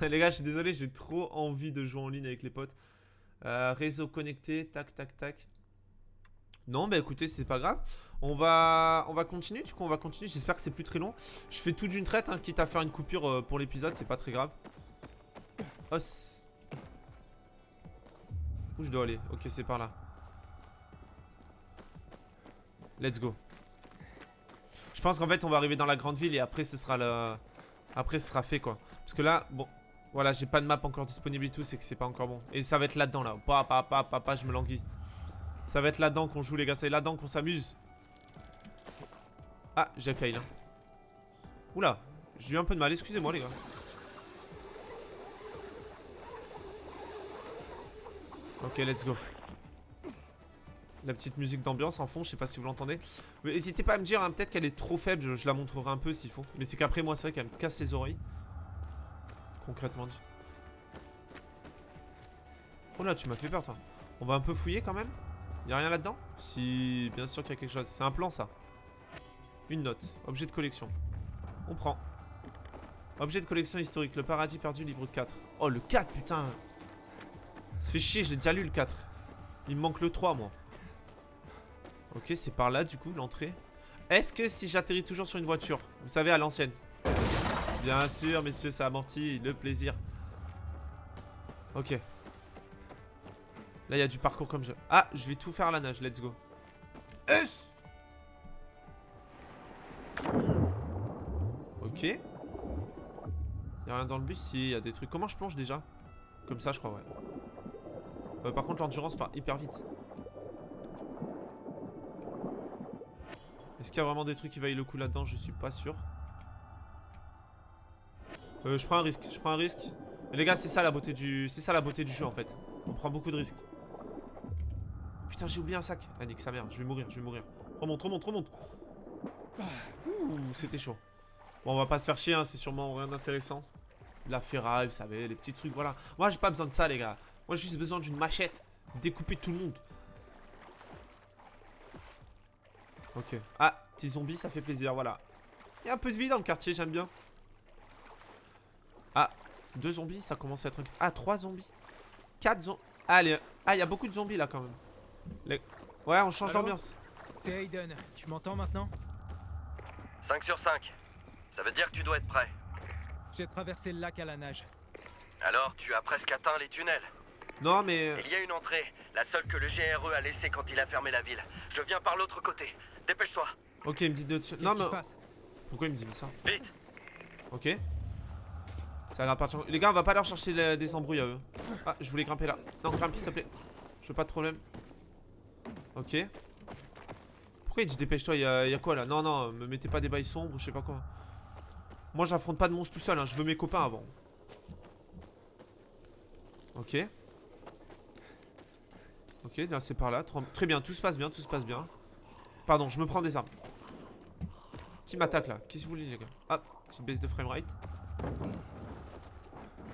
Les gars, je suis désolé, j'ai trop envie de jouer en ligne avec les potes. Réseau connecté, tac, tac, tac. Non, bah écoutez, c'est pas grave. On va continuer, du coup, on va continuer. J'espère que c'est plus très long. Je fais tout d'une traite, hein, quitte à faire une coupure pour l'épisode, c'est pas très grave. Os. Où je dois aller? Ok, c'est par là. Let's go. Je pense qu'en fait, on va arriver dans la grande ville et après, ce sera le... Après, ce sera fait, quoi. Parce que là, bon... Voilà, j'ai pas de map encore disponible et tout, c'est que c'est pas encore bon. Et ça va être là-dedans, là. Papa, je me languis. Ça va être là-dedans qu'on joue, les gars. C'est là-dedans qu'on s'amuse. Ah, j'ai fail, hein. Oula, j'ai eu un peu de mal, excusez-moi, les gars. Ok, let's go. La petite musique d'ambiance en fond, je sais pas si vous l'entendez. Mais n'hésitez pas à me dire, hein, peut-être qu'elle est trop faible, je la montrerai un peu s'il faut. Mais c'est qu'après, moi, c'est vrai qu'elle me casse les oreilles. Concrètement dit. Oh là, tu m'as fait peur, toi. On va un peu fouiller quand même. Y'a rien là-dedans? Si, bien sûr qu'il y a quelque chose. C'est un plan, ça. Une note. Objet de collection. On prend. Objet de collection historique. Le paradis perdu, livre 4. Oh, le 4, putain. Ça fait chier, j'ai déjà lu le 4. Il me manque le 3, moi. Ok, c'est par là, du coup, l'entrée. Est-ce que si j'atterris toujours sur une voiture, vous savez, à l'ancienne? Bien sûr, messieurs, ça amortit le plaisir. Ok. Là, il y a du parcours comme je... Ah, je vais tout faire à la nage, let's go. Ok. Y'a rien dans le bus? Si, y a des trucs. Comment je plonge déjà? Comme ça, je crois, ouais. Par contre, l'endurance part hyper vite. Est-ce qu'il y a vraiment des trucs qui valent le coup là-dedans? Je suis pas sûr. Je prends un risque, je prends un risque. Mais les gars, c'est ça la beauté du... C'est ça la beauté du jeu, en fait. On prend beaucoup de risques. Putain, j'ai oublié un sac. Ah, nique sa mère, je vais mourir, je vais mourir. Remonte, remonte, remonte. Ouh, c'était chaud. Bon, on va pas se faire chier, hein, c'est sûrement rien d'intéressant. La ferraille, vous savez, les petits trucs, voilà. Moi, j'ai pas besoin de ça, les gars. Moi, j'ai juste besoin d'une machette. Découper tout le monde. Ok. Ah, petit zombie, ça fait plaisir, voilà. Il y a un peu de vie dans le quartier, j'aime bien. Ah, 2 zombies, ça commence à être... Ah, 3 zombies. 4 zombies. Allez, ah, il y a beaucoup de zombies, là, quand même. Ouais, on change d'ambiance. C'est Aiden, tu m'entends maintenant? 5 sur 5. Ça veut dire que tu dois être prêt. J'ai traversé le lac à la nage. Alors, tu as presque atteint les tunnels. Non, mais... Il y a une entrée, la seule que le GRE a laissée quand il a fermé la ville. Je viens par l'autre côté. Dépêche-toi. Ok, il me dit de... Qu'est-ce qui se passe? Pourquoi il me dit ça? Vite. Ok. Ça a l'air parti. Les gars, on va pas leur chercher des embrouilles à eux. Ah, je voulais grimper là. Non, grimpe, s'il te plaît. Je veux pas de problème. Ok. Pourquoi il dit dépêche-toi? Y a quoi là? Non, non, me mettez pas des bails sombres ou je sais pas quoi. Moi, j'affronte pas de monstres tout seul, hein. Je veux mes copains avant. Ok. Ok, là c'est par là. Très bien, tout se passe bien, tout se passe bien. Pardon, je me prends des armes. Qui m'attaque là? Qu'est-ce que vous voulez, les gars? Ah, petite baisse de framerate.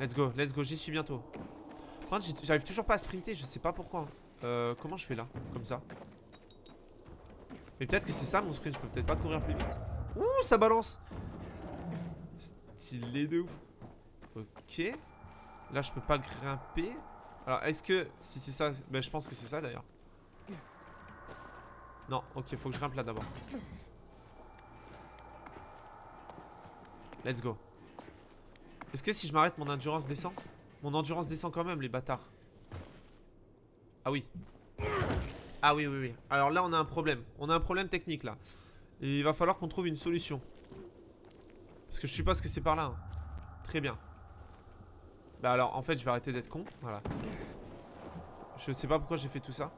Let's go, j'y suis bientôt. J'arrive toujours pas à sprinter, je sais pas pourquoi. Comment je fais là? Comme ça. Mais peut-être que c'est ça mon sprint, je peux peut-être pas courir plus vite. Ouh, ça balance! Stylé de ouf. Ok. Là, je peux pas grimper. Alors, est-ce que... Si c'est ça... Ben, je pense que c'est ça, d'ailleurs. Non, ok, faut que je grimpe là, d'abord. Let's go. Est-ce que si je m'arrête, mon endurance descend? Mon endurance descend quand même, les bâtards. Ah oui. Ah oui, oui, oui. Alors là, on a un problème. On a un problème technique, là. Et il va falloir qu'on trouve une solution. Parce que je suppose que c'est par là, hein. Très bien. Bah alors, en fait, je vais arrêter d'être con. Voilà. Je sais pas pourquoi j'ai fait tout ça.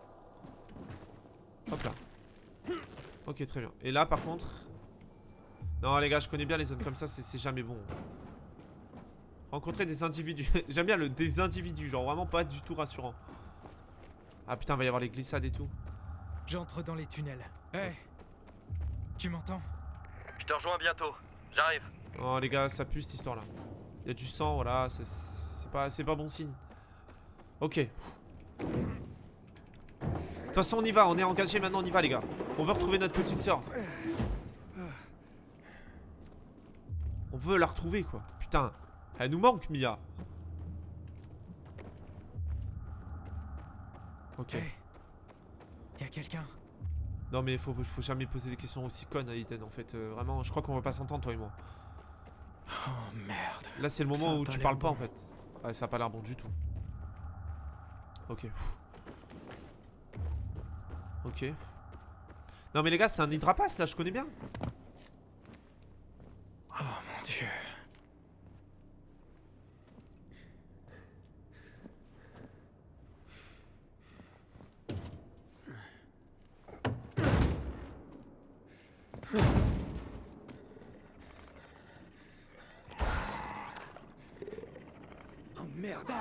Hop là. Ok, très bien. Et là, par contre... Non, les gars, je connais bien les zones comme ça, c'est jamais bon. Rencontrer des individus. J'aime bien le des individus, genre vraiment pas du tout rassurant. Ah putain, va y avoir les glissades et tout. J'entre dans les tunnels. Hey, tu m'entends? Je te rejoins bientôt. J'arrive. Oh les gars, ça pue cette histoire là. Il y a du sang, voilà, c'est pas bon signe. Ok. De toute façon, on y va, on est engagé maintenant, on y va les gars. On veut retrouver notre petite sœur. On veut la retrouver quoi. Putain. Elle nous manque, Mia. Ok. Hey, y a quelqu'un? Non mais faut jamais poser des questions aussi connes à Ethan en fait. Vraiment, je crois qu'on va pas s'entendre toi et moi. Oh merde. Là c'est le Ça moment a où pas tu l'air parles pas bon. en fait. Ouais, ça a pas l'air bon du tout. Ok. Ok. Non mais les gars, c'est un hydrapace là, je connais bien. Oh mon dieu. Oh merde.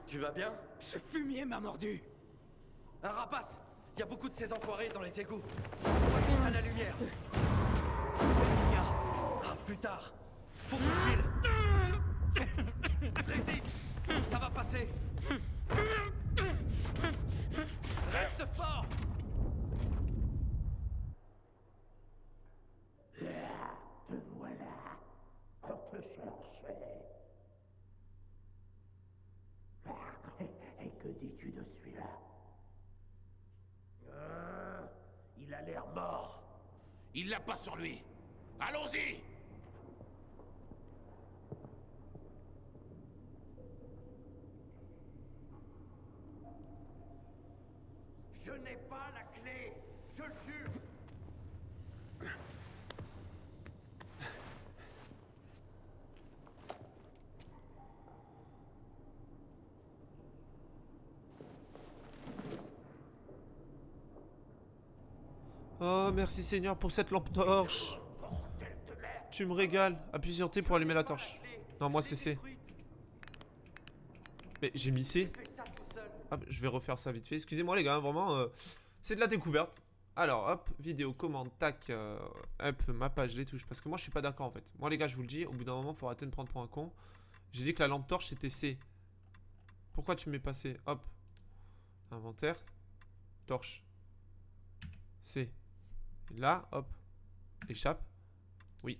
Tu vas bien? Ce fumier m'a mordu. Un rapace! Il y a beaucoup de ces enfoirés dans les égouts. On va vite à la lumière. Ah, plus tard. Faut qu'on file. Résiste! Ça va passer. Reste fort! Te voilà, on te cherchait. Et que dis-tu de celui-là? Il a l'air mort. Il l'a pas sur lui. Allons-y! Je n'ai pas la clé. Je le jure. Oh merci Seigneur pour cette lampe torche. Tu me régales. Appuie sur T pour allumer la torche. Non moi c'est C. Mais j'ai mis C. Fais ça tout seul. Hop, je vais refaire ça vite fait. Excusez-moi les gars, vraiment, c'est de la découverte. Alors, hop, vidéo, commande, tac, hop, ma page, les touches. Parce que moi, je suis pas d'accord en fait. Moi, les gars, je vous le dis, au bout d'un moment, faut arrêter de me prendre pour un con. J'ai dit que la lampe torche, c'était C. Pourquoi tu m'es passé? Hop, inventaire, torche, C. Et là, hop, échappe. Oui.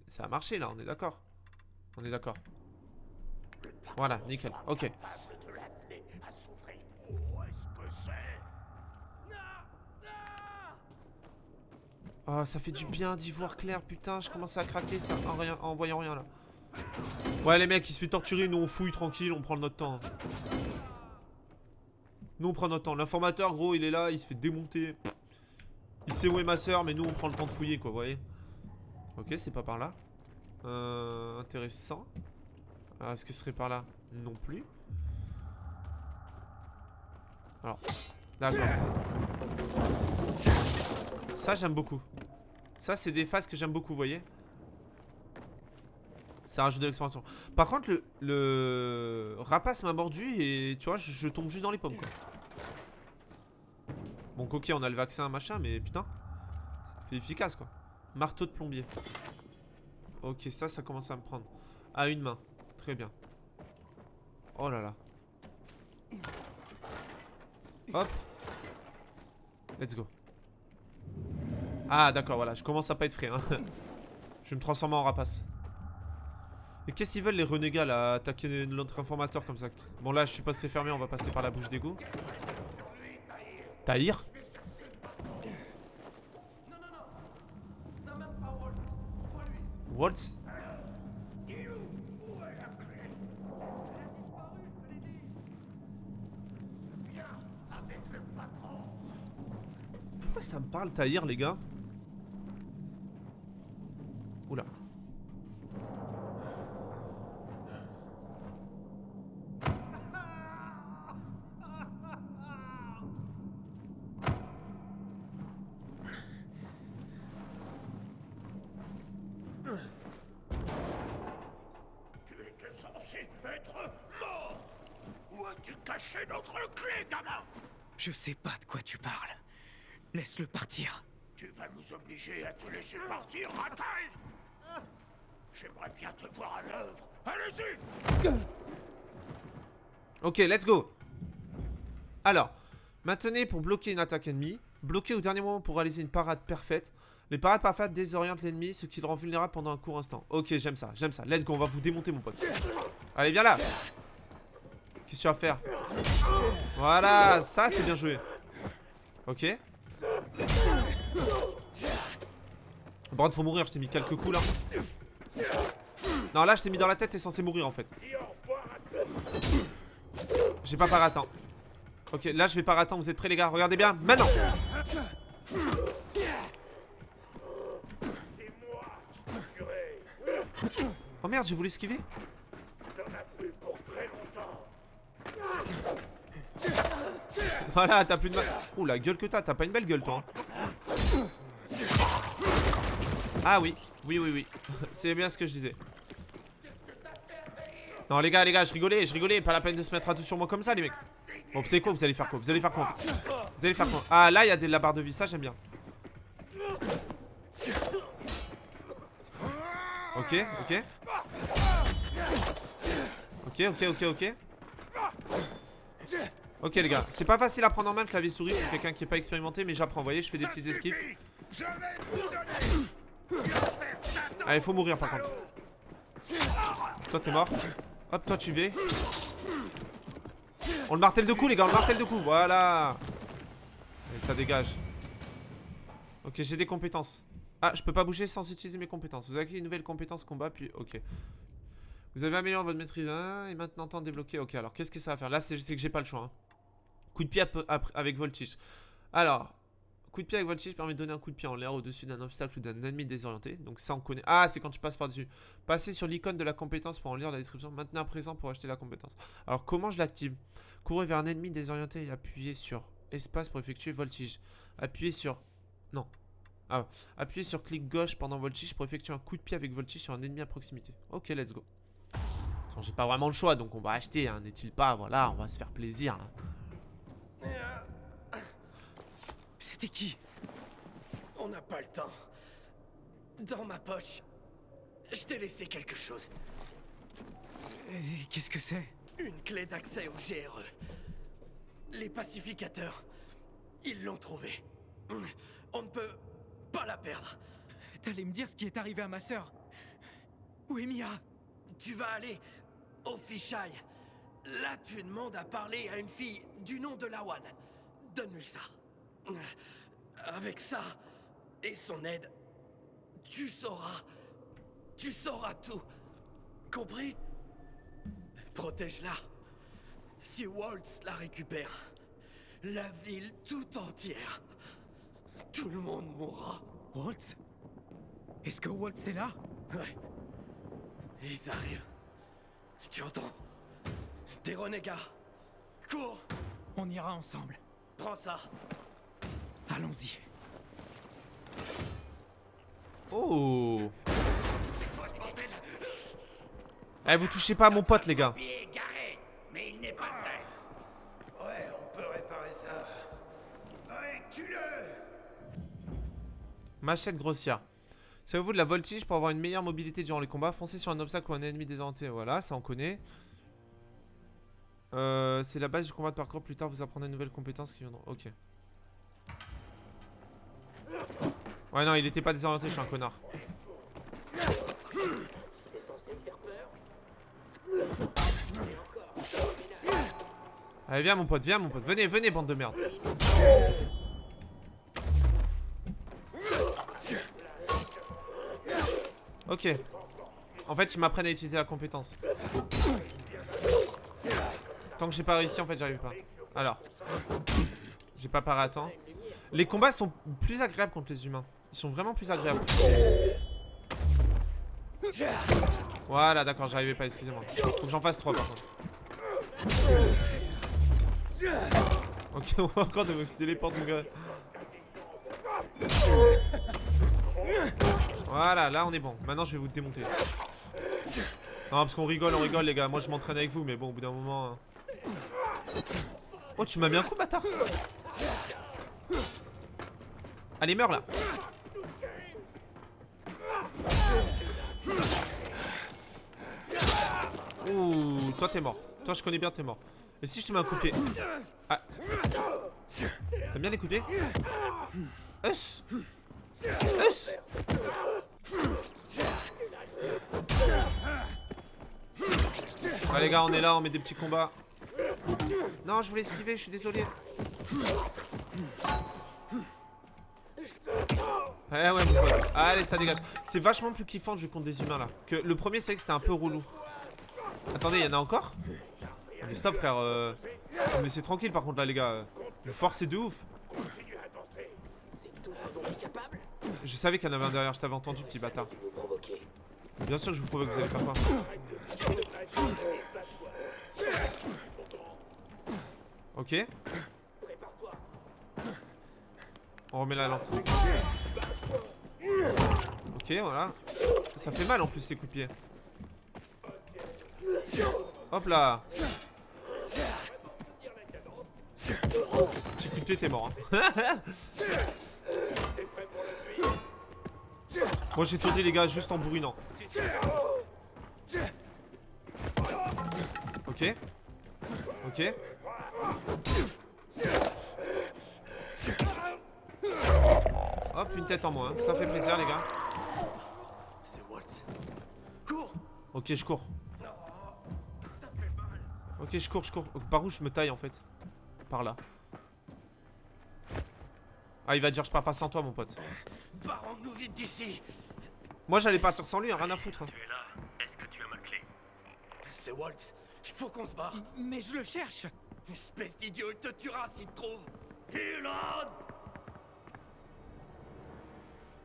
Ça a marché là, on est d'accord. On est d'accord. Voilà, nickel, ok. De l'amener à s'ouvrir. Où est-ce que c'est? Oh, ça fait du bien d'y voir clair, putain, je commence à craquer ça, en voyant rien là. Ouais les mecs, il se fait torturer, nous on fouille tranquille, on prend notre temps. Nous on prend notre temps. L'informateur gros il est là, il se fait démonter. Il sait où est ma soeur, mais nous on prend le temps de fouiller quoi, vous voyez. Ok, c'est pas par là. Intéressant. Alors est-ce que ce serait par là? Non plus. Alors, d'accord. Ça j'aime beaucoup. Ça c'est des phases que j'aime beaucoup, vous voyez. Ça rajoute de l'expansion. Par contre le rapace m'a mordu et tu vois je tombe juste dans les pommes quoi. Bon ok on a le vaccin machin mais putain. C'est efficace quoi. Marteau de plombier. Ok ça commence à me prendre. À une main. Très bien. Oh là là. Hop. Let's go. Ah d'accord voilà, je commence à pas être frais hein. Je vais me transformer en rapace. Et qu'est-ce qu'ils veulent les renégats là, attaquer notre informateur comme ça? Bon là je suis passé fermé, on va passer par la bouche d'égout. Tahir? Non, non, non. Non, même pas Walt. Pas lui. Waltz? Pourquoi ça me parle Tahir les gars? Oula. tu cachais notre clé, gamin? Je sais pas de quoi tu parles. Laisse-le partir. Tu vas nous obliger à te laisser partir, racaille? J'aimerais bien te voir à l'œuvre. Allez-y! Ok, let's go. Alors, maintenez pour bloquer une attaque ennemie. Bloquer au dernier moment pour réaliser une parade parfaite. Les parades parfaites désorientent l'ennemi, ce qui le rend vulnérable pendant un court instant. Ok, j'aime ça, j'aime ça. Let's go, on va vous démonter, mon pote. Allez, viens là. Qu'est-ce que tu vas faire? Voilà, ça c'est bien joué. Ok. Par contre, faut mourir, je t'ai mis quelques coups là. Non, là je t'ai mis dans la tête, t'es censé mourir en fait. J'ai pas paratant. Ok, là je vais paratant, vous êtes prêts les gars? Regardez bien, maintenant. Oh merde, j'ai voulu esquiver. Voilà, t'as plus de mal. Ouh, la gueule que t'as pas une belle gueule toi. Ah oui, oui. C'est bien ce que je disais. Non les gars, je rigolais, pas la peine de se mettre à tout sur moi comme ça les mecs. Bon, vous savez quoi, vous allez faire quoi? Vous allez faire quoi? Vous allez faire quoi? Ah là, il y a la barre de vie, ça j'aime bien. Ok. Ok les gars, c'est pas facile à prendre en main le clavier souris pour quelqu'un qui est pas expérimenté, mais j'apprends, vous voyez, je fais des petites esquives. Allez, faut mourir par contre. Toi t'es mort. Hop, toi tu vas. On le martèle de coups les gars, on le martèle de coups, voilà. Et ça dégage. Ok, j'ai des compétences. Ah, je peux pas bouger sans utiliser mes compétences. Vous avez une nouvelle compétence combat, puis ok. Vous avez amélioré votre maîtrise 1 et maintenant temps de débloquer. Ok, alors qu'est-ce que ça va faire? Là, c'est que j'ai pas le choix. Hein. Coup de pied avec voltige. Alors, coup de pied avec voltige permet de donner un coup de pied en l'air au-dessus d'un obstacle ou d'un ennemi désorienté. Donc ça, on connaît. Ah, c'est quand tu passes par-dessus. Passez sur l'icône de la compétence pour en lire la description. Maintenant à présent pour acheter la compétence. Alors, comment je l'active? Courez vers un ennemi désorienté et appuyez sur espace pour effectuer voltige. Appuyez sur... Non. Ah, appuyez sur clic gauche pendant voltige pour effectuer un coup de pied avec voltige sur un ennemi à proximité. Ok, let's go. J'ai pas vraiment le choix, donc on va acheter, hein, n'est-il pas? Voilà, on va se faire plaisir. Hein. C'était qui? On n'a pas le temps. Dans ma poche, je t'ai laissé quelque chose. Qu'est-ce que c'est? Une clé d'accès au GRE. Les pacificateurs, ils l'ont trouvée. On ne peut pas la perdre. T'allais me dire ce qui est arrivé à ma sœur. Où est Mia? Tu vas aller au fichaille. Là, tu demandes à parler à une fille du nom de Lawan. Donne-lui ça. Avec ça et son aide, tu sauras tout. Compris? Protège-la. Si Waltz la récupère, la ville tout entière, tout le monde mourra. Waltz? Est-ce que Waltz est là? Ouais. Ils arrivent. Tu entends? Des renégats. Cours! On ira ensemble. Prends ça. Allons-y. Oh. Eh, vous touchez pas à mon pote les gars. Pied est garé, mais il n'est pas sain. Ouais, on peut réparer ça. Ouais, tue-le! Machette grossière. Savez-vous de la voltige pour avoir une meilleure mobilité durant les combats? Foncez sur un obstacle ou un ennemi désorienté. Voilà, ça on connaît. C'est la base du combat de parcours. Plus tard, vous apprendrez de nouvelles compétences qui viendront. Ok. Ouais, non, il était pas désorienté, je suis un connard. C'est censé me faire peur. Allez, viens mon pote, venez, venez, bande de merde. Ok. En fait, ils m'apprennent à utiliser la compétence. Tant que j'ai pas réussi, en fait, j'arrive pas. Alors. J'ai pas paré à temps. Les combats sont plus agréables contre les humains. Ils sont vraiment plus agréables. Voilà, d'accord, j'arrivais pas, excusez-moi. Faut que j'en fasse 3 par contre. Ok, on va encore de se téléporter, mon gars. Voilà, là on est bon. Maintenant je vais vous démonter. Non, parce qu'on rigole, les gars. Moi je m'entraîne avec vous, mais bon, au bout d'un moment. Oh, tu m'as mis un coup, bâtard. Allez, meurs là. Ouh, toi t'es mort. Toi je connais bien, t'es mort. Et si je te mets un coup de pied? Ah. T'aimes bien les coups de pied? Us. Us. Ah les gars, on est là, on met des petits combats. Non, je voulais esquiver, je suis désolé. Ouais, ouais, mon pote. Allez, ça dégage. C'est vachement plus kiffant de jouer contre des humains là. Que le premier, c'est que c'était un peu relou. Attendez, il y en a encore? Mais stop, frère. Mais c'est tranquille par contre là, les gars. Vous forcez de ouf. Je savais qu'il y en avait un derrière, je t'avais entendu, petit bâtard. Bien sûr que je vous provoque, vous allez faire quoi? Ok. On remet la lampe. Ok, voilà. Ça fait mal en plus les coups de pied. Hop là. Petit coup de pied, t'es mort. Hein. Moi j'ai sauté les gars juste en bourrinant. Ok. Ok. Hop, une tête en moins. Ça fait plaisir les gars. C'est Waltz. Cours. Ok, je cours. Ok, je cours, je cours. Par où je me taille en fait? Par là. Ah, il va dire je pars pas sans toi, mon pote. Barrons-nous vite d'ici. Moi j'allais partir sans lui, hein, rien à foutre. Hein. Tu es là. Est-ce que tu as ma clé? C'est Waltz. Il faut qu'on se barre. Mais je le cherche. Espèce d'idiot, il te tuera s'il te trouve.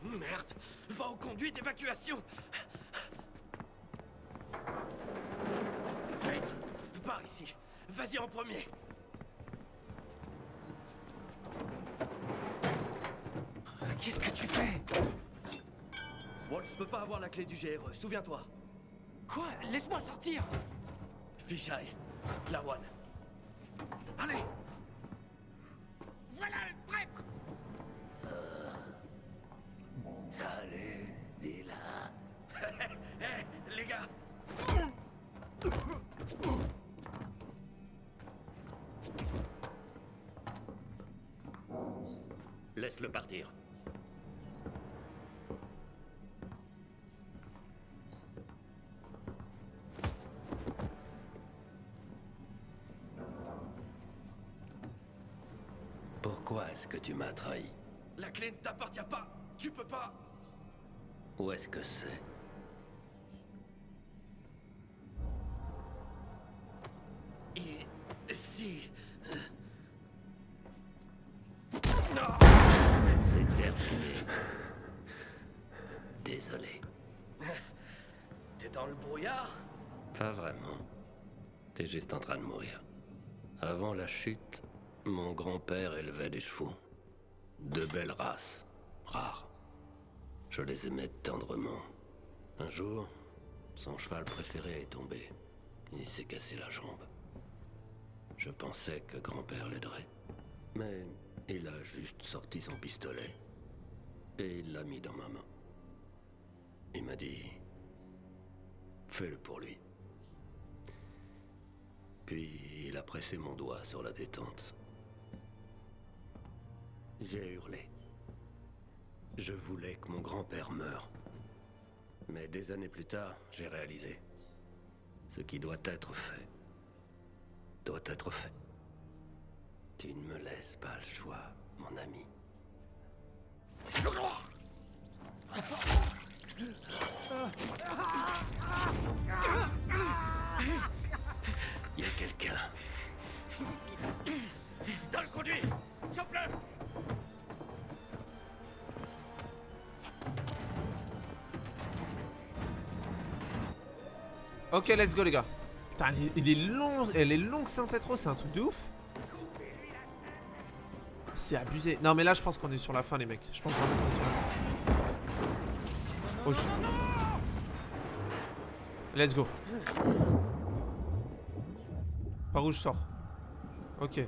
Merde. Va au conduit d'évacuation. Vite. Par ici. Vas-y en premier. Qu'est-ce que tu fais? Waltz peut pas avoir la clé du GRE, souviens-toi. Quoi? Laisse-moi sortir. Fisheye, Lawan. Allez. Voilà le traître! Salut, Dylan. Hé, les gars. Laisse-le partir. Pourquoi est-ce que tu m'as trahi? La clé ne t'appartient pas. Tu peux pas. Où est-ce que c'est? Ici. Non. C'est terminé. Désolé. T'es dans le brouillard? Pas vraiment. T'es juste en train de mourir. Avant la chute, mon grand-père élevait des chevaux. De belles races, rares. Je les aimais tendrement. Un jour, son cheval préféré est tombé. Il s'est cassé la jambe. Je pensais que grand-père l'aiderait. Mais il a juste sorti son pistolet et il l'a mis dans ma main. Il m'a dit... Fais-le pour lui. Puis il a pressé mon doigt sur la détente. J'ai hurlé. Je voulais que mon grand-père meure. Mais des années plus tard, j'ai réalisé. Ce qui doit être fait, doit être fait. Tu ne me laisses pas le choix, mon ami. Il y a quelqu'un. Dans le conduit! Chope-le! Ok, let's go les gars. Putain, il est long, elle est longue cette intro, c'est un truc de ouf. C'est abusé. Non mais là je pense qu'on est sur la fin les mecs. Je pense vraiment qu'on est sur la fin. Oh, Let's go. Par où je sors? Ok.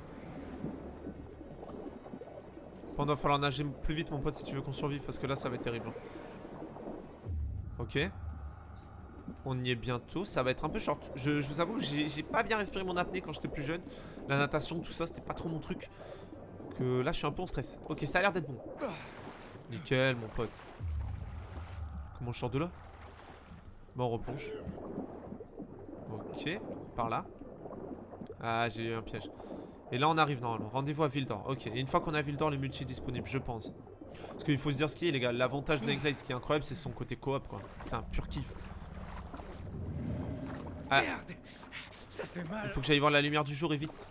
Bon, il va falloir nager plus vite, mon pote, si tu veux qu'on survive, parce que là, ça va être terrible. Ok. On y est bientôt. Ça va être un peu short. Je vous avoue, j'ai pas bien respiré mon apnée quand j'étais plus jeune. La natation, tout ça, c'était pas trop mon truc. Que là, je suis un peu en stress. Ok, ça a l'air d'être bon. Nickel, mon pote. Comment je sors de là? Bon, on replonge. Ok, par là. Ah, j'ai eu un piège. Et là, on arrive normalement. Rendez-vous à Ville d'Or. Ok, et une fois qu'on est à Ville d'Or, les multi disponibles, je pense. Parce qu'il faut se dire ce qui est, les gars. L'avantage de Dying Light, ce qui est incroyable, c'est son côté coop, quoi. C'est un pur kiff. Ah, Merde. Ça fait mal. il faut que j'aille voir la lumière du jour et vite.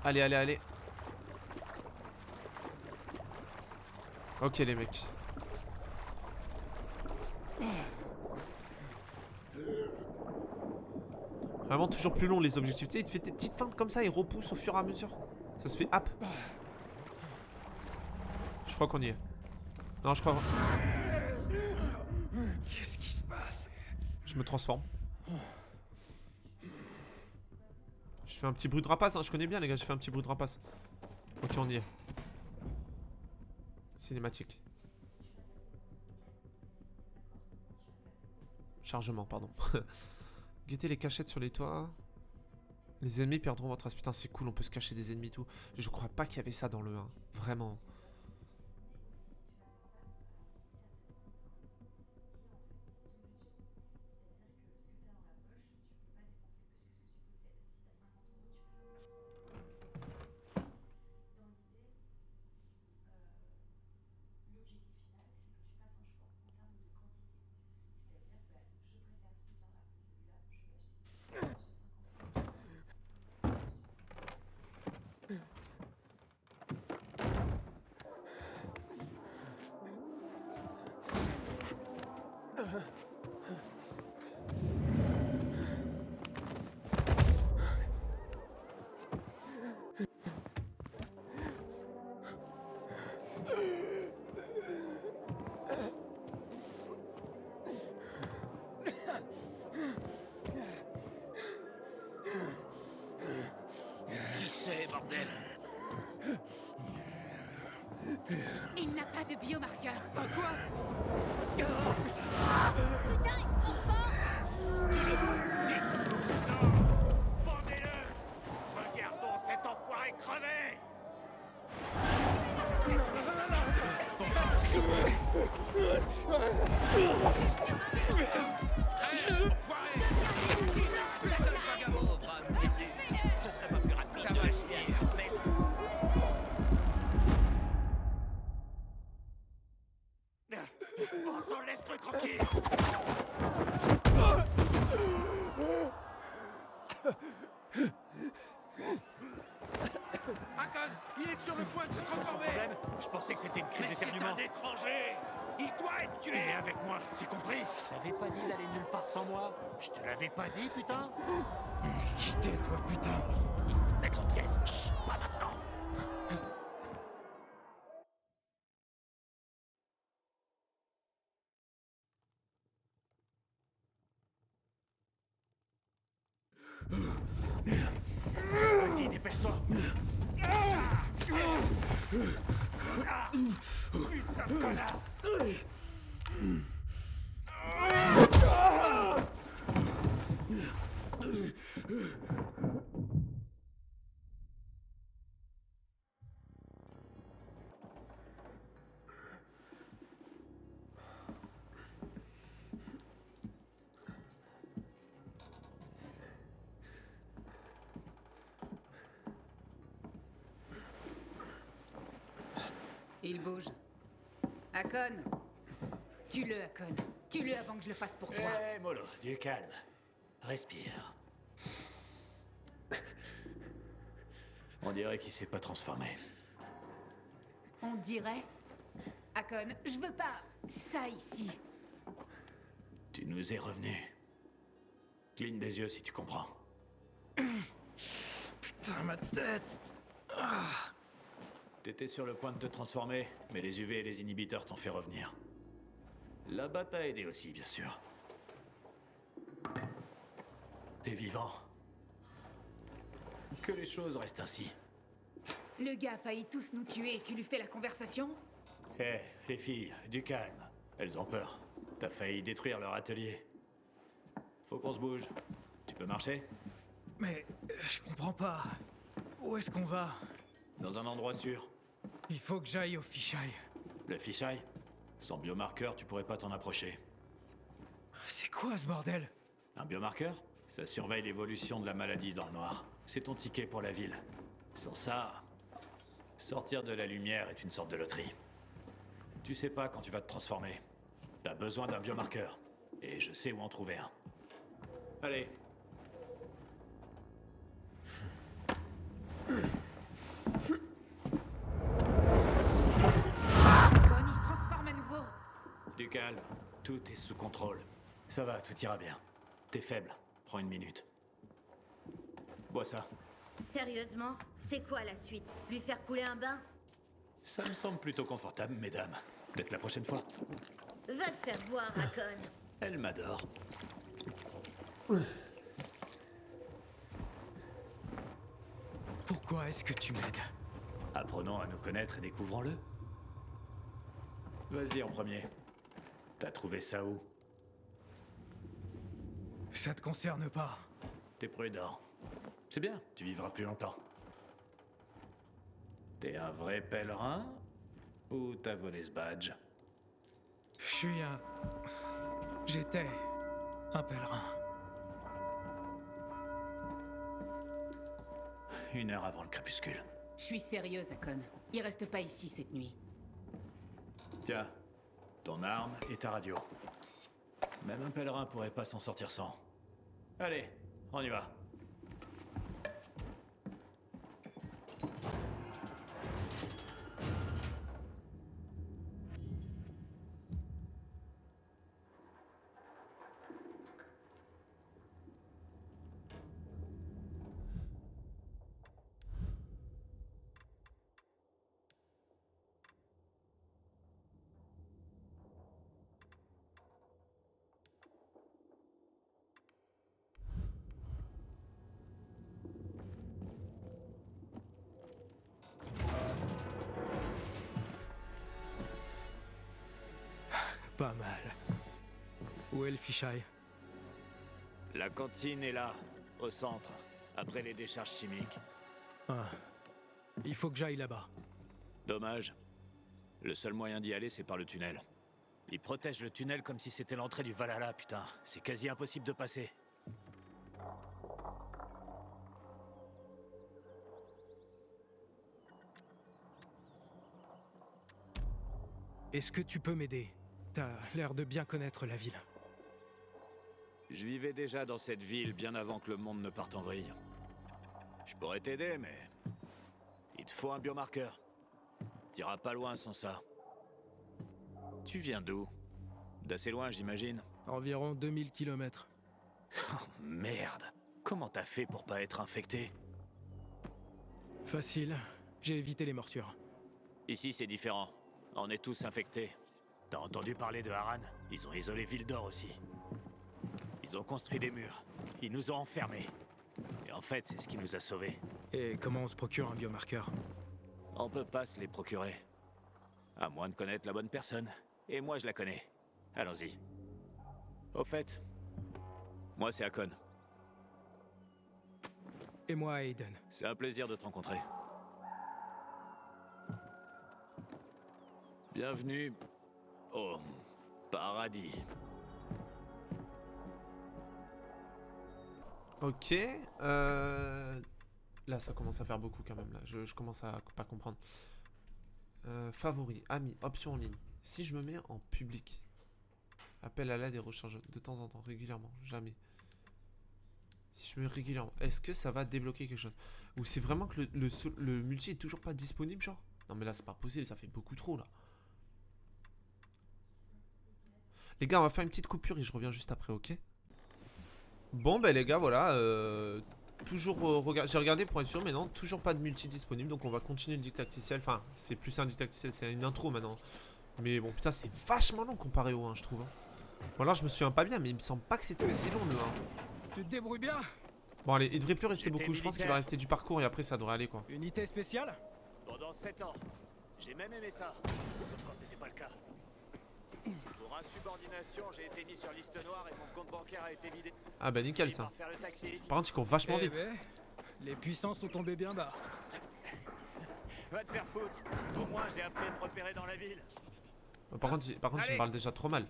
Allez, allez, allez. Ok, les mecs. Vraiment toujours plus long les objectifs. Tu sais, il te fait des petites feintes comme ça et repousse au fur et à mesure. Ça se fait hop. Je crois qu'on y est. Non, je crois. Qu'est-ce qui se passe? Je me transforme. Je fais un petit bruit de rapace, hein. Je connais bien les gars, je fais un petit bruit de rapace. Ok, on y est. Cinématique. Chargement, pardon. Guettez les cachettes sur les toits. Les ennemis perdront votre race. Putain, c'est cool, on peut se cacher des ennemis et tout. Je crois pas qu'il y avait ça dans le 1. Vraiment. Qui c'est, bordel? Il n'a pas de biomarqueur. Quoi? Putain, il se transforme. Pendez-le! Regardons cet enfoiré crever! Ce serait pas plus rapide. Ça va chier, mec. Bon sang, laisse-le tranquille! Hakon, il est sur le point de se transformer. Je pensais que c'était une crise Mais c'est d'éternuement. un étranger. Il doit être Tu tué. es avec moi, c'est compris? Je t'avais pas dit d'aller nulle part sans moi. Je te l'avais pas dit, putain. Quittez, toi, putain. Mettre en pièces. Chut, pas maintenant. Vas-y, dépêche-toi. Putain de connard. Il bouge. Hakon. Tue-le, Hakon. Tue-le avant que je le fasse pour toi. Hé, mollo, du calme. Respire. On dirait qu'il s'est pas transformé. On dirait. Hakon, je veux pas ça ici. Tu nous es revenu. Cligne des yeux si tu comprends. Putain, ma tête. T'étais sur le point de te transformer, mais les UV et les inhibiteurs t'ont fait revenir. Là-bas t'a aidé aussi, bien sûr. T'es vivant. Que les choses restent ainsi. Le gars a failli tous nous tuer et tu lui fais la conversation? Eh, les filles, du calme. Elles ont peur. T'as failli détruire leur atelier. Faut qu'on se bouge. Tu peux marcher? Mais je comprends pas. Où est-ce qu'on va? Dans un endroit sûr. Il faut que j'aille au fisheye. Le fisheye? Sans biomarqueur, tu pourrais pas t'en approcher. C'est quoi ce bordel? Un biomarqueur? Ça surveille l'évolution de la maladie dans le noir. C'est ton ticket pour la ville. Sans ça, sortir de la lumière est une sorte de loterie. Tu sais pas quand tu vas te transformer. T'as besoin d'un biomarqueur. Et je sais où en trouver un. Allez. Con, il se transforme à nouveau. Du calme. Tout est sous contrôle. Ça va, tout ira bien. T'es faible. Prends une minute. Bois ça. Sérieusement, c'est quoi la suite? Lui faire couler un bain? Ça me semble plutôt confortable, mesdames. Peut-être la prochaine fois. Va te faire voir, Akon. Elle m'adore. Pourquoi est-ce que tu m'aides? Apprenons à nous connaître et découvrons-le. Vas-y en premier. T'as trouvé ça où? Ça te concerne pas. T'es prudent. C'est bien, tu vivras plus longtemps. T'es un vrai pèlerin? Ou t'as volé ce badge? Je suis un... J'étais un pèlerin. 1 heure avant le crépuscule. Je suis sérieuse, Akon. Il reste pas ici cette nuit. Tiens, ton arme et ta radio. Même un pèlerin pourrait pas s'en sortir sans. Allez, on y va. Pas mal. Où est le fisheye? La cantine est là, au centre, après les décharges chimiques. Ah. Il faut que j'aille là-bas. Dommage. Le seul moyen d'y aller, c'est par le tunnel. Ils protègent le tunnel comme si c'était l'entrée du Valhalla, putain. C'est quasi impossible de passer. Est-ce que tu peux m'aider? T'as l'air de bien connaître la ville. Je vivais déjà dans cette ville bien avant que le monde ne parte en vrille. Je pourrais t'aider, mais... il te faut un biomarqueur. T'iras pas loin sans ça. Tu viens d'où? D'assez loin, j'imagine. Environ 2000 km. Oh, merde. Comment t'as fait pour pas être infecté? Facile. J'ai évité les morsures. Ici, c'est différent. On est tous infectés. T'as entendu parler de Harran? Ils ont isolé Ville-d'Or aussi. Ils ont construit des murs. Ils nous ont enfermés. Et en fait, c'est ce qui nous a sauvés. Et comment on se procure un biomarqueur? On peut pas se les procurer. À moins de connaître la bonne personne. Et moi, je la connais. Allons-y. Au fait, moi, c'est Akon. Et moi, Aiden. C'est un plaisir de te rencontrer. Bienvenue au paradis. Ok. Là, ça commence à faire beaucoup quand même. Là, je commence à pas comprendre. Favoris, amis, options en ligne. Si je me mets en public, appel à l'aide et recharge de temps en temps, régulièrement, jamais. Si je me mets régulièrement, est-ce que ça va débloquer quelque chose? Ou c'est vraiment que le multi est toujours pas disponible, genre? Non mais là, c'est pas possible, ça fait beaucoup trop là. Les gars, on va faire une petite coupure et je reviens juste après, ok? Bon, ben les gars, voilà. Toujours j'ai regardé pour être sûr, mais non, toujours pas de multi disponible. Donc on va continuer le didacticiel. Enfin, c'est plus un didacticiel, c'est une intro maintenant. Mais bon, putain, c'est vachement long comparé au 1, je trouve. Bon, alors je me souviens pas bien, mais il me semble pas que c'était aussi long le 1. Tu te débrouilles bien? Bon allez, il devrait plus rester J'étais beaucoup. Je pense qu'il militaire. va rester du parcours et après ça devrait aller quoi. Unité spéciale? Pendant 7 ans. J'ai même aimé ça. Sauf quand c'était pas le cas. Pour insubordination, j'ai été mis sur liste noire et mon compte bancaire a été vidé. Ah bah nickel Fini ça. par faire le taxi. Par contre il court vachement Eh vite. ben, les puissants sont tombés bien bas. Va te faire foutre. Au moins, j'ai appris à me repérer dans la ville. Par contre tu me Allez. parles déjà trop mal.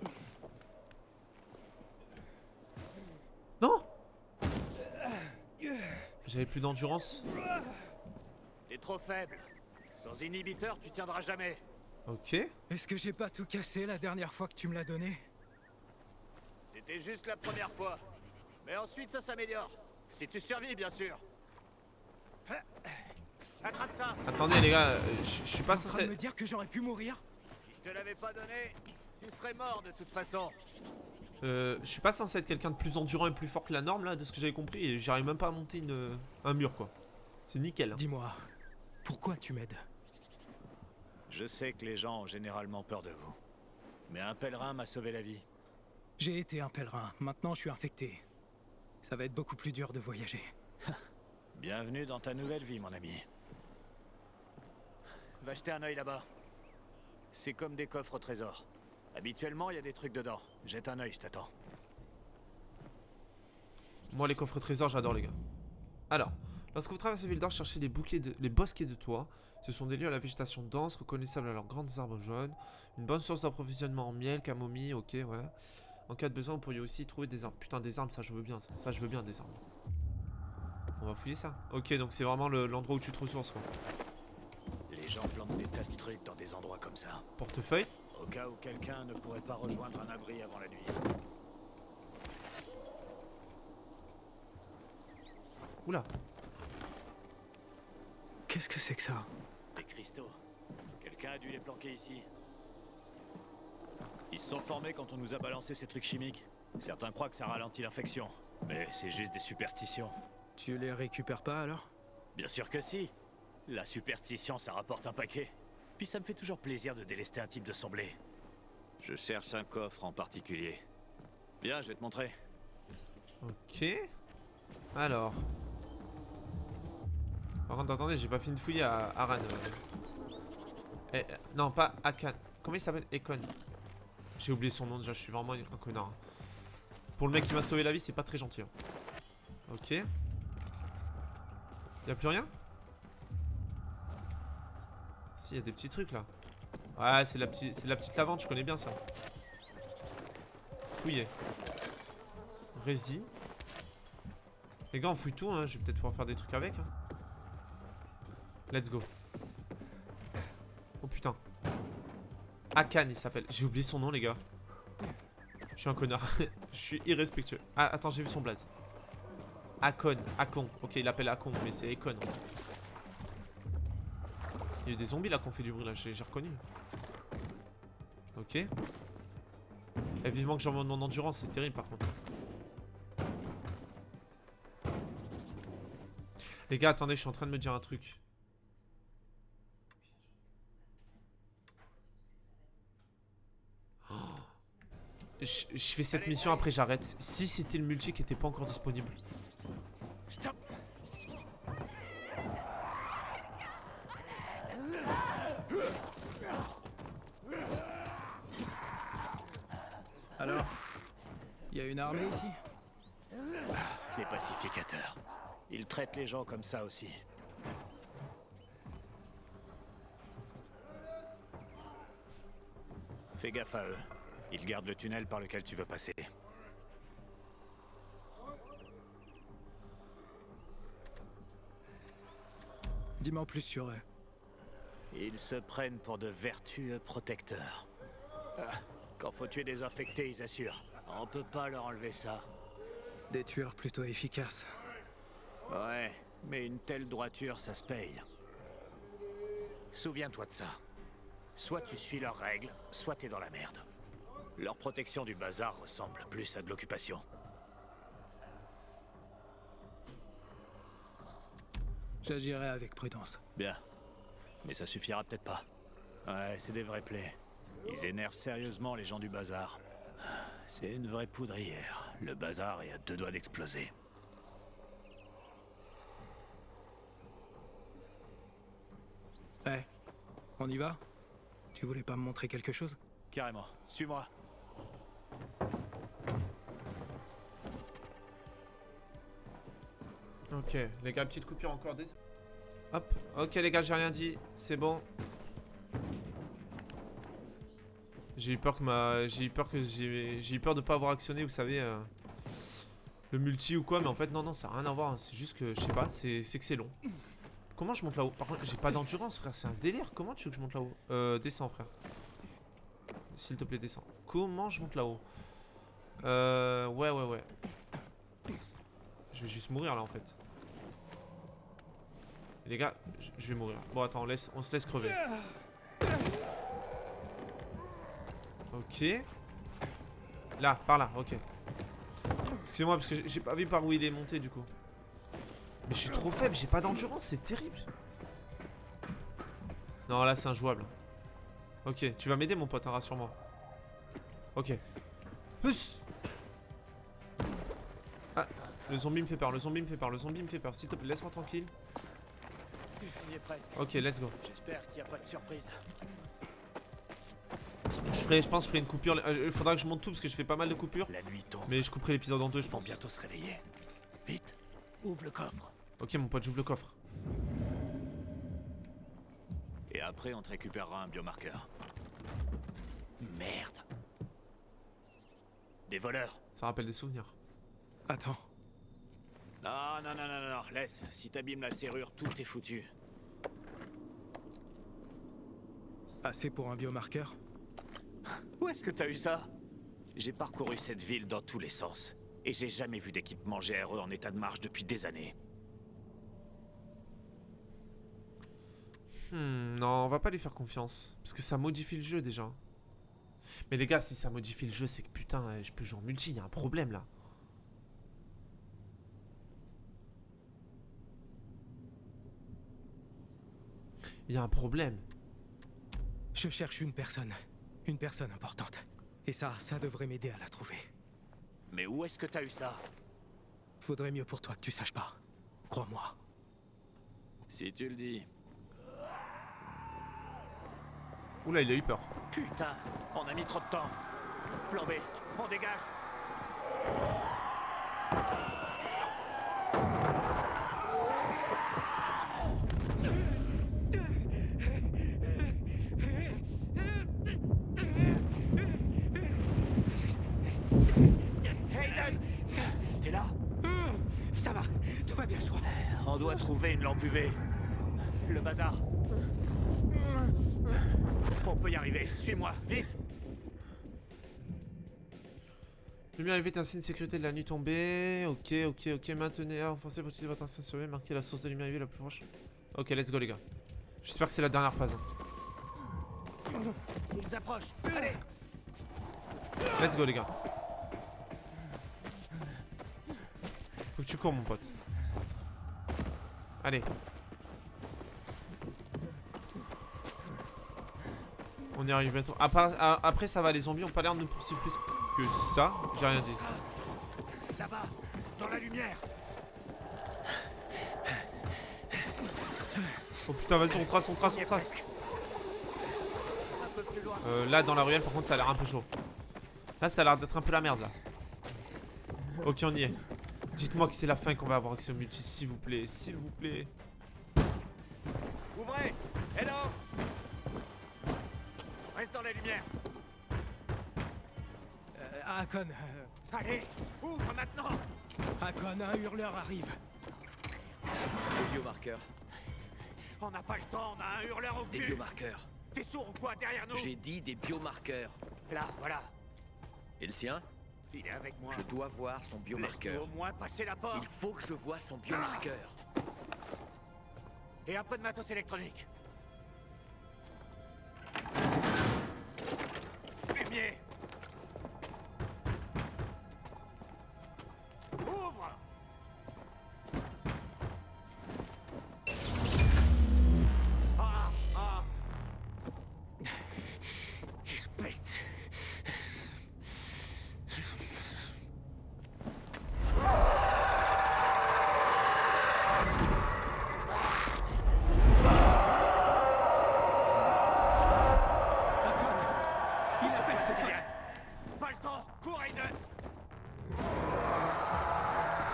Non. J'avais plus d'endurance. T'es trop faible. Sans inhibiteur, tu tiendras jamais. Ok. Est-ce que j'ai pas tout cassé la dernière fois que tu me l'as donné? C'était juste la première fois. Mais ensuite, ça s'améliore. Si tu survis, bien sûr. Attrape ça. Attendez les gars, je suis pas T'es en train de censé... me dire que j'aurais pu mourir? Si je te l'avais pas donné, tu serais mort de toute façon. Je suis pas censé être quelqu'un de plus endurant et plus fort que la norme là, de ce que j'avais compris, et j'arrive même pas à monter un mur quoi. C'est nickel. Hein. Dis-moi, pourquoi tu m'aides? Je sais que les gens ont généralement peur de vous. Mais un pèlerin m'a sauvé la vie. J'ai été un pèlerin, maintenant je suis infecté. Ça va être beaucoup plus dur de voyager. Bienvenue dans ta nouvelle vie, mon ami. Va jeter un œil là-bas. C'est comme des coffres au trésor. Habituellement, il y a des trucs dedans. Jette un œil, je t'attends. Moi les coffres trésors j'adore les gars. Alors, lorsque vous traversez Ville d'Or, cherchez les bosquets de toits. Ce sont des lieux à la végétation dense, reconnaissables à leurs grandes arbres jaunes. Une bonne source d'approvisionnement en miel, camomille, ok ouais. En cas de besoin, vous pourriez aussi trouver des armes. Putain des armes, ça je veux bien ça. Ça je veux bien des armes. On va fouiller ça. Ok donc c'est vraiment l'endroit où tu te ressources quoi. Les gens plantent des tas de trucs dans des endroits comme ça. Portefeuille. Au cas où quelqu'un ne pourrait pas rejoindre un abri avant la nuit. Oula. Qu'est-ce que c'est que ça? Des cristaux. Quelqu'un a dû les planquer ici. Ils se sont formés quand on nous a balancé ces trucs chimiques. Certains croient que ça ralentit l'infection. Mais c'est juste des superstitions. Tu les récupères pas alors? Bien sûr que si. La superstition, ça rapporte un paquet. Puis ça me fait toujours plaisir de délester un type de son blé. Je cherche un coffre en particulier. Viens, je vais te montrer. Ok. Alors. Par contre, attendez, j'ai pas fini de fouiller à Aran. Non, pas Akan. Comment il s'appelle? Ekon. J'ai oublié son nom déjà, je suis vraiment un connard. Pour le mec qui m'a sauvé la vie, c'est pas très gentil. Hein. Ok. Y'a plus rien? Si, y a des petits trucs là. Ouais, c'est la petite lavande, je connais bien ça. Fouiller. Résine. Les gars, on fouille tout, hein. Je vais peut-être pouvoir faire des trucs avec. Hein. Let's go. Oh putain. Akan, il s'appelle. J'ai oublié son nom, les gars. Je suis un connard. Je suis irrespectueux. Ah, attends, j'ai vu son blaze. Akon. Akon. Ok, il l'appelle Akon, mais c'est Ekon. Il y a eu des zombies là qui ont fait du bruit là, j'ai reconnu. Ok. Et vivement que j'en mon endurance, c'est terrible par contre. Les gars, attendez, je suis en train de me dire un truc. Oh. Je fais cette mission, après j'arrête. Si c'était le multi qui était pas encore disponible. Stop. Alors, il y a une armée ici? Les pacificateurs. Ils traitent les gens comme ça aussi. Fais gaffe à eux. Ils gardent le tunnel par lequel tu veux passer. Dis-moi plus sur eux. Ils se prennent pour de vertueux protecteurs. Ah, quand faut tuer des infectés, ils assurent. On peut pas leur enlever ça. Des tueurs plutôt efficaces. Ouais, mais une telle droiture, ça se paye. Souviens-toi de ça. Soit tu suis leurs règles, soit t'es dans la merde. Leur protection du bazar ressemble plus à de l'occupation. J'agirai avec prudence. Bien. Mais ça suffira peut-être pas. Ouais, c'est des vrais plaies. Ils énervent sérieusement les gens du bazar. C'est une vraie poudrière. Le bazar est à 2 doigts d'exploser. On y va? Tu voulais pas me montrer quelque chose? Carrément. Suis-moi. Ok, les gars, petite coupure encore des... Hop, ok les gars, j'ai rien dit, c'est bon. J'ai eu peur de pas avoir actionné, vous savez, le multi ou quoi, mais en fait non, ça a rien à voir, hein. C'est juste que, je sais pas, c'est que c'est long. Comment je monte là-haut? Par contre, j'ai pas d'endurance, frère, c'est un délire. Comment tu veux que je monte là-haut? Descends, frère. S'il te plaît, descends. Comment je monte là-haut? Ouais. Je vais juste mourir là en fait. Les gars, je vais mourir. Bon, attends, on se laisse crever. Ok. Là, par là, ok. Excusez-moi, parce que j'ai pas vu par où il est monté du coup. Mais je suis trop faible, j'ai pas d'endurance, c'est terrible. Non, là, c'est injouable. Ok, tu vas m'aider, mon pote, hein, rassure-moi. Ok. Huss. Ah, le zombie me fait peur, s'il te plaît, laisse-moi tranquille. On y est presque. Ok, let's go. J'espère qu'il n'y a pas de surprise. Je pense que je ferai une coupure. Il faudra que je monte tout parce que je fais pas mal de coupures. La nuit tombe. Mais je couperai l'épisode en deux, je Ils vont pense. bientôt se réveiller. Vite, ouvre le coffre. Ok, mon pote, j'ouvre le coffre. Et après, on te récupérera un biomarqueur. Merde. Des voleurs. Ça rappelle des souvenirs. Attends. Non, laisse. Si t'abîmes la serrure, tout est foutu. Assez pour un biomarqueur? Où est-ce que t'as eu ça? J'ai parcouru cette ville dans tous les sens. Et j'ai jamais vu d'équipement GRE en état de marche depuis des années. Non, on va pas lui faire confiance. Parce que ça modifie le jeu déjà. Mais les gars, si ça modifie le jeu, c'est que putain, je peux jouer en multi, il y a un problème là. Il y a un problème. Je cherche une personne importante. Et ça devrait m'aider à la trouver. Mais où est-ce que t'as eu ça? Faudrait mieux pour toi que tu saches pas. Crois-moi. Si tu le dis. Oula, il a eu peur. Putain, on a mis trop de temps. Plan B, on dégage. Hayden, t'es là? Ça va, tout va bien, je crois. On doit trouver une lampe UV. Le bazar. On peut y arriver. Suis-moi, vite. Lumière évite un signe de sécurité de la nuit tombée. Ok. Maintenez, renforcez, positionnez votre instinct sur lui, marquez la source de lumière UV la plus proche. Ok, let's go les gars. J'espère que c'est la dernière phase. Ils approchent. Allez. Let's go les gars. Faut que tu cours mon pote. Allez. On y arrive bientôt. Après ça va, les zombies ont pas l'air de nous poursuivre plus que ça. J'ai rien dit. Là-bas, dans la lumière. Oh putain, vas-y, on trace. Un peu plus loin. Là dans la ruelle par contre ça a l'air un peu chaud. Là ça a l'air d'être un peu la merde là. Ok, on y est. Dites-moi que c'est la fin qu'on va avoir accès au multi, s'il vous plaît, s'il vous plaît. Ouvrez. Hello. Reste dans la lumière. Hakon, Allez, ouvre maintenant. Hakon, un hurleur arrive. Des biomarqueurs. On n'a pas le temps, on a un hurleur au Des cul. biomarqueurs. T'es sourd ou quoi derrière nous? J'ai dit des biomarqueurs. Là, voilà. Et le sien? Il est avec moi. Je dois voir son Laisse-nous biomarqueur. au moins passer la porte. Il faut que je voie son biomarqueur. Et un peu de matos électronique. Fumier. Ouvre. Ah. Espèce.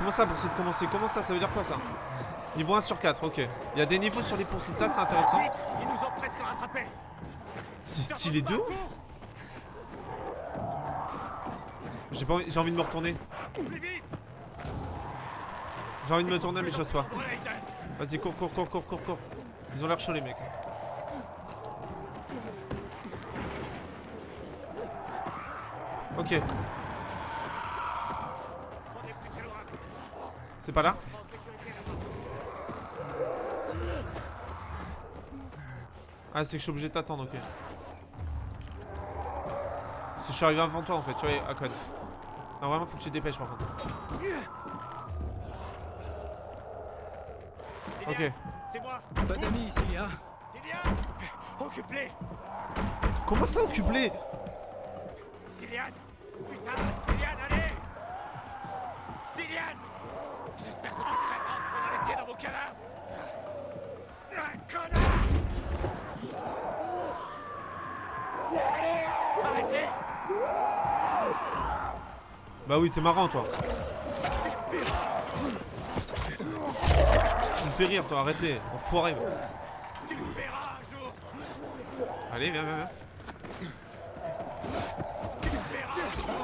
Comment ça, poursuite commencée? Comment ça veut dire quoi ça? Niveau 1 sur 4, ok. Il y a des niveaux sur les poursuites, ça c'est intéressant. Ils nous ont presque rattrapés. C'est stylé de ouf. J'ai envie de me retourner. J'ai envie de me tourner mais j'ose pas. Vas-y, cours. Ils ont l'air chauds les mecs. Ok. C'est pas là? Ah, c'est que je suis obligé de t'attendre, ok. Parce que je suis arrivé avant toi en fait, tu vois, à code. Non, vraiment, faut que tu te dépêches par contre. Ok. C'est moi. Pas d'amis ici, hein? Cillian. Occupe-les. Comment ça, occupe-les? Cillian. Putain, Cillian, allez. Cillian. J'espère que tu crèveras en prenant les pieds dans mon cadavre. Ah, connard. Arrêtez. Bah oui, t'es marrant toi. Tu me fais rire toi, arrête-les, enfoiré. Tu me verras un jour. Allez, viens. Tu me verras un jour.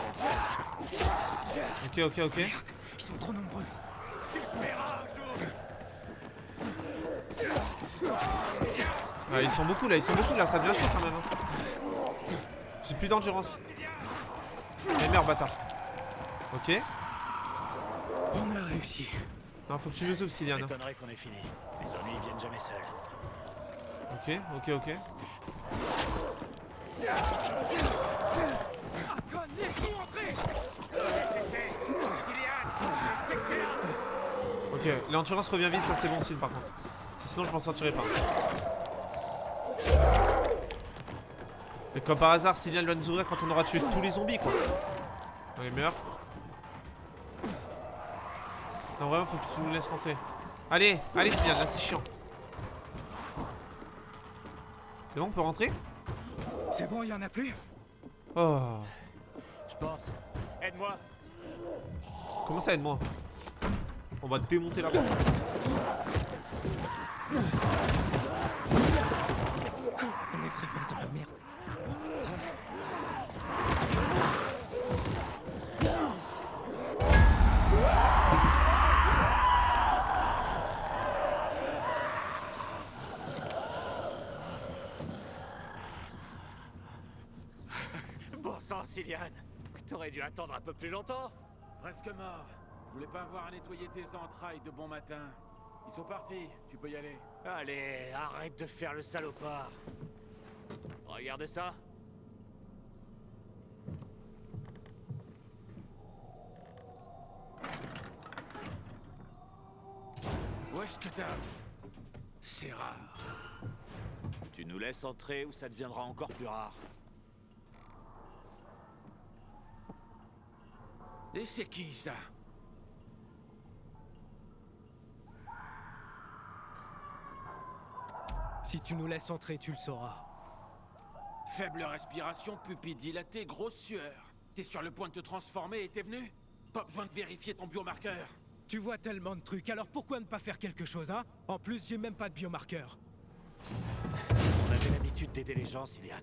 Ok. Merde, ils sont trop nombreux. Tu me verras un jour. Ah, ils sont beaucoup là, ça devient chaud quand même. Hein. J'ai plus d'endurance. Mais merde, bâtard. Ok. On a réussi. Non, faut que tu nous ouvres, Cillian. M'étonnerait qu'on ait fini. Les ennuis viennent jamais seuls. Ok. Akon, laisse-nous entrer. J'essaie. Cillian, je sais que t'es là. Ok, l'endurance revient vite, ça c'est bon signe par contre. Sinon je m'en sortirai pas. Mais comme par hasard, Cillian va nous ouvrir quand on aura tué tous les zombies quoi. Allez, meurs. Non, vraiment, faut que tu nous laisses rentrer. Allez, Cillian, là c'est chiant. C'est bon, on peut rentrer? C'est bon, il y en a plus? Oh. Je pense. Aide-moi. Comment ça, aide-moi? On va démonter la porte. On est vraiment dans la merde. Bon sang, Cillian. T'aurais dû attendre un peu plus longtemps. Presque mort. Je voulais pas avoir à nettoyer tes entrailles de bon matin. Ils sont partis, tu peux y aller. Allez, arrête de faire le salopard. Regardez ça. Où est-ce que t'as... C'est rare. Tu nous laisses entrer ou ça deviendra encore plus rare. Et c'est qui, ça? Si tu nous laisses entrer, tu le sauras. Faible respiration, pupille dilatée, grosse sueur. T'es sur le point de te transformer et t'es venu? Pas besoin de vérifier ton biomarqueur. Tu vois tellement de trucs, alors pourquoi ne pas faire quelque chose, hein? En plus, j'ai même pas de biomarqueur. On avait l'habitude d'aider les gens, Cillian.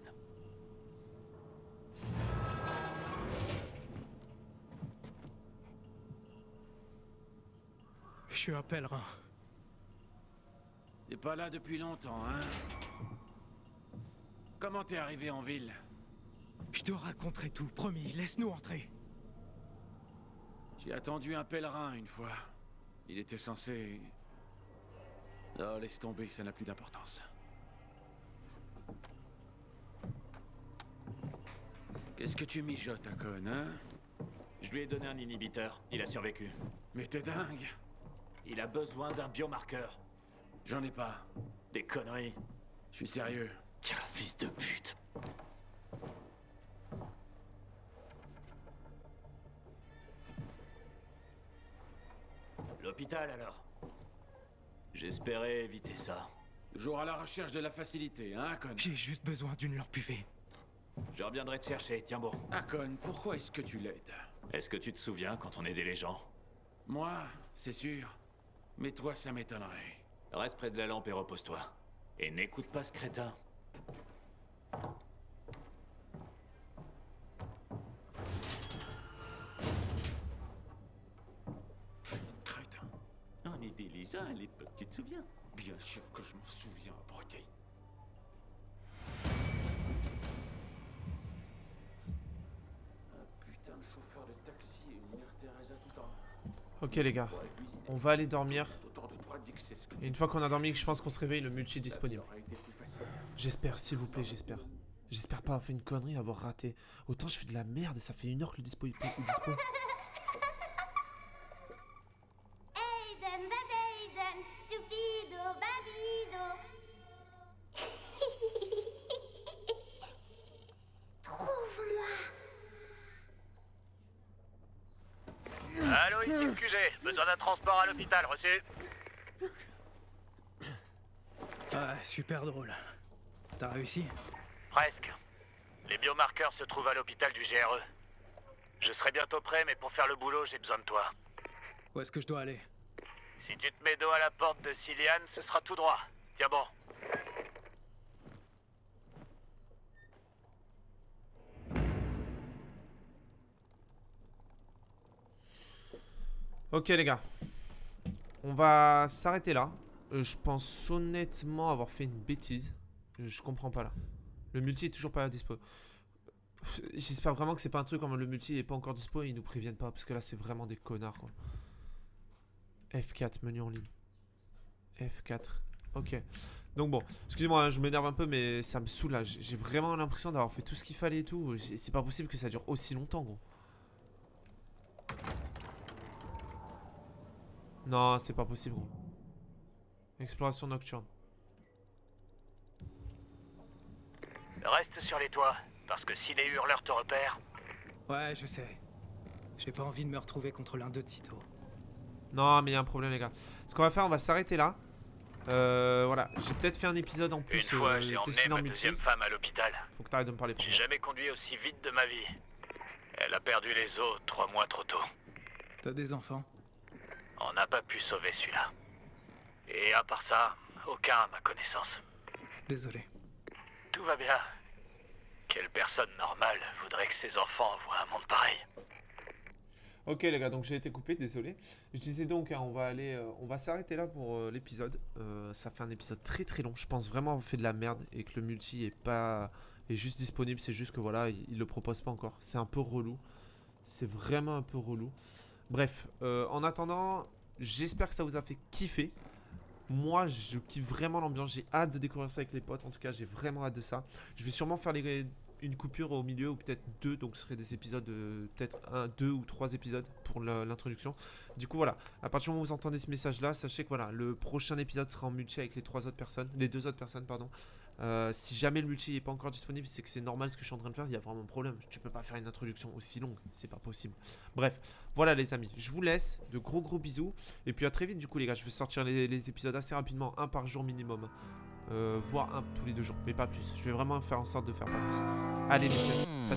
Je suis un pèlerin. T'es pas là depuis longtemps, hein? Comment t'es arrivé en ville? Je te raconterai tout, promis, laisse-nous entrer. J'ai attendu un pèlerin une fois. Il était censé... Non, laisse tomber, ça n'a plus d'importance. Qu'est-ce que tu mijotes, Akon, hein? Je lui ai donné un inhibiteur, il a survécu. Mais t'es dingue! Il a besoin d'un biomarqueur. J'en ai pas. Des conneries. Je suis sérieux. Tiens, fils de pute. L'hôpital alors? J'espérais éviter ça. Toujours à la recherche de la facilité, hein, Akon? J'ai juste besoin d'une leur buvée. Je reviendrai te chercher, tiens bon. Akon, pourquoi est-ce que tu l'aides? Est-ce que tu te souviens quand on aidait les gens? Moi, c'est sûr. Mais toi, ça m'étonnerait. Reste près de la lampe et repose-toi. Et n'écoute pas ce crétin. Crétin. On était les gens à l'époque, tu te souviens? Bien sûr que je m'en souviens, abruti. Putain, le chauffeur de taxi et une mère Teresa tout en... Ok les gars, on va aller dormir. Et une fois qu'on a dormi, je pense qu'on se réveille, le multi est disponible. J'espère, s'il vous plaît, j'espère. J'espère pas avoir fait une connerie, avoir raté. Autant je fais de la merde et ça fait 1 heure que le dispo est dispo. Aiden, Aiden, stupido, babido. Trouve-moi. Allô, ici QG. Besoin d'un transport à l'hôpital, reçu? Ah, super drôle. T'as réussi? Presque. Les biomarqueurs se trouvent à l'hôpital du GRE. Je serai bientôt prêt, mais pour faire le boulot, j'ai besoin de toi. Où est-ce que je dois aller? Si tu te mets dos à la porte de Cillian, ce sera tout droit. Tiens bon. Ok les gars, on va s'arrêter là. Je pense honnêtement avoir fait une bêtise. Je comprends pas là. Le multi est toujours pas dispo. J'espère vraiment que c'est pas un truc comme le multi est pas encore dispo et ils nous préviennent pas. Parce que là c'est vraiment des connards quoi. F4, menu en ligne. F4, ok. Donc bon, excusez-moi, hein, je m'énerve un peu mais ça me soulage. J'ai vraiment l'impression d'avoir fait tout ce qu'il fallait et tout. C'est pas possible que ça dure aussi longtemps gros. Non, c'est pas possible gros. Exploration nocturne. Reste sur les toits, parce que si les hurleurs te repèrent... Ouais, je sais. J'ai pas envie de me retrouver contre l'un d'eux de sitôt. Non, mais il y a un problème les gars. Ce qu'on va faire, on va s'arrêter là. Voilà, j'ai peut-être fait un épisode en plus. Une fois, j'ai emmené ma deuxième femme à l'hôpital. Faut que t'arrêtes de me parler. J'ai jamais conduit aussi vite de ma vie. Elle a perdu les os 3 mois trop tôt. T'as des enfants? On n'a pas pu sauver celui-là. Et à part ça, aucun à ma connaissance. Désolé. Tout va bien. Quelle personne normale voudrait que ses enfants voient un monde pareil? Ok les gars, donc j'ai été coupé, désolé. Je disais donc, hein, on va s'arrêter là pour l'épisode. Ça fait un épisode très très long. Je pense vraiment avoir fait de la merde et que le multi est juste disponible. C'est juste que voilà, il le propose pas encore. C'est un peu relou. C'est vraiment un peu relou. Bref, en attendant, j'espère que ça vous a fait kiffer. Moi, je kiffe vraiment l'ambiance. J'ai hâte de découvrir ça avec les potes. En tout cas, j'ai vraiment hâte de ça. Je vais sûrement faire une coupure au milieu ou peut-être 2. Donc, ce serait des épisodes, peut-être 1, 2 ou 3 épisodes pour l'introduction. Du coup, voilà. À partir du moment où vous entendez ce message-là, sachez que voilà, le prochain épisode sera en multi avec les 2 autres personnes, pardon. Si jamais le multi n'est pas encore disponible, c'est que c'est normal ce que je suis en train de faire. Il y a vraiment un problème. Tu peux pas faire une introduction aussi longue, c'est pas possible. Bref, voilà les amis, je vous laisse. De gros bisous. Et puis à très vite du coup les gars. Je vais sortir les épisodes assez rapidement, 1 par jour minimum, voire 1 tous les 2 jours, mais pas plus. Je vais vraiment faire en sorte de faire pas plus. Allez messieurs, ciao.